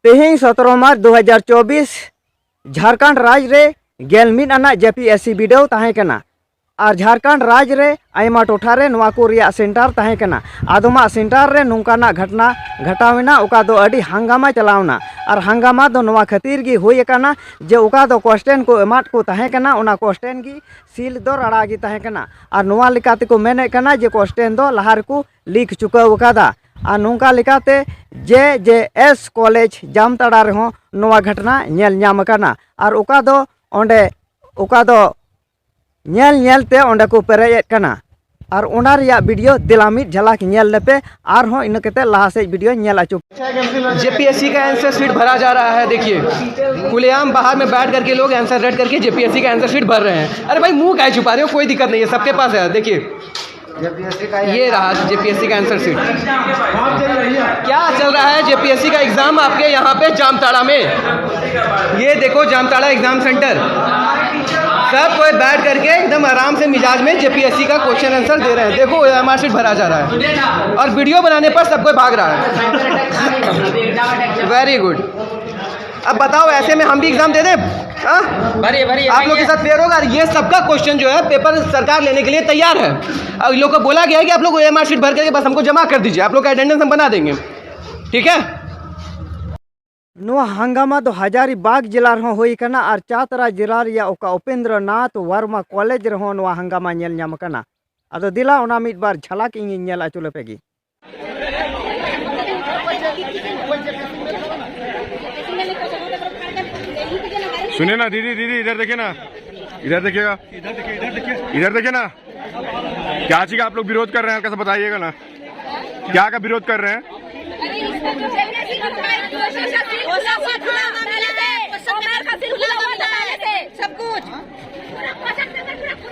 तेहें 17 मार्च 2024 झारखंड राज्य रे गेलमिन आना JPSC बिडव ताहें कना और झारखंड राज्य रे आयमा टोठा रे नवा को रिया सेंटर ताहें कना आदमा सेंटर रे नोंकाना घटना घटावना ओका दो अडी हंगामा चलावना और हंगामा दो नवा खातिर गी होय कना जे ओका दो क्वेश्चन को एमाट को ताहें कना ओना क्वेश्चन गी सील दो रड़ा गी ताहें कना और नवा लिकाते को मेने कना जे क्वेश्चन दो लहार को लीक चुकाव कादा और नोंका लिकाते JJS कॉलेज जामताड़ा रेहों नवा घटना नेल ᱧᱟᱢ कना और ओका दो ओंडे ओका दो नेल नेलते ओंडे को पेरेज कना और ओना रिया वीडियो दिलामित झलक नेल लेपे और हो इन कते लहा से वीडियो नेल आचु। JPSC का आंसर शीट भरा जा रहा है। देखिए खुलेआम बाहर में बैठ करके लोग आंसर रेड करके JPSC का आंसर शीट भर रहे हैं। अरे भाई मुंह काहे छुपा रहे हो, कोई दिक्कत नहीं है, सबके पास है। देखिए ये रहा JPSC का आंसर शीट। क्या चल रहा है JPSC का एग्जाम आपके यहाँ पे जामताड़ा में। ये देखो जामताड़ा एग्जाम सेंटर, सब कोई बैठ करके एकदम आराम से मिजाज में JPSC का क्वेश्चन आंसर दे रहे हैं। देखो आंसर शीट भरा जा रहा है और वीडियो बनाने पर सब कोई भाग रहा है। Very good. अब बताओ ऐसे में हम भी एग्जाम दे दें? भरिए आप लोग के साथ फेयर होगा। ये सबका क्वेश्चन जो है पेपर सरकार लेने के लिए तैयार है। अब लोग को बोला गया है कि आप लोग AMR शीट भर करके बस हमको जमा कर दीजिए, आप लोग का अटेंडेंस हम बना देंगे, ठीक है। नवा हंगामा दो हजारीबाग जिला रहो होई कना और चातरा जिला रिया ओका उपेंद्र नाथ वर्मा कॉलेज रहो नवा हंगामा नेल ᱧᱟᱢ कना। अदो दिला ओना मिद बार झलक इन नेल आचुले पेगी। सुनिए ना दीदी इधर देखिए ना, इधर देखिएगा, इधर देखिए ना। क्या चीज का आप लोग विरोध कर रहे हैं, कैसे बताइएगा ना, क्या का विरोध कर रहे हैं? सब कुछ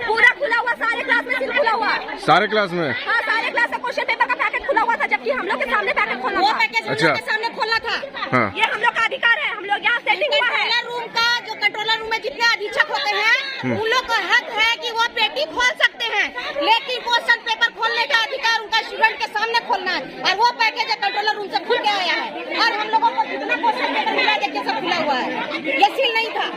पूरा खुला हुआ, सारे क्लास में खुला हुआ, सारे क्लास में। हाँ सारे क्लास में क्वेश्चन पेपर का पैकेट खुला हुआ था, जबकि हम लोग के सामने पैकेट खोलना था। अच्छा के सामने खोलना था। हाँ। ये हम लोग का अधिकार है, हम लोग यहाँ सेटिंग हुआ है। रूम का जो कंट्रोलर रूम में जितने अधीक्षक होते हैं उन लोग का हक है कि वो पेटी खोल सकते हैं, लेकिन क्वेश्चन पेपर खोलने का अधिकार उनका स्टूडेंट के सामने खोलना है। और वो पैकेज कंट्रोलर रूम से खुल के आया है और हम लोगों को जितना क्वेश्चन पेपर मिला देखिए सब खुला हुआ है, ये सील नहीं था।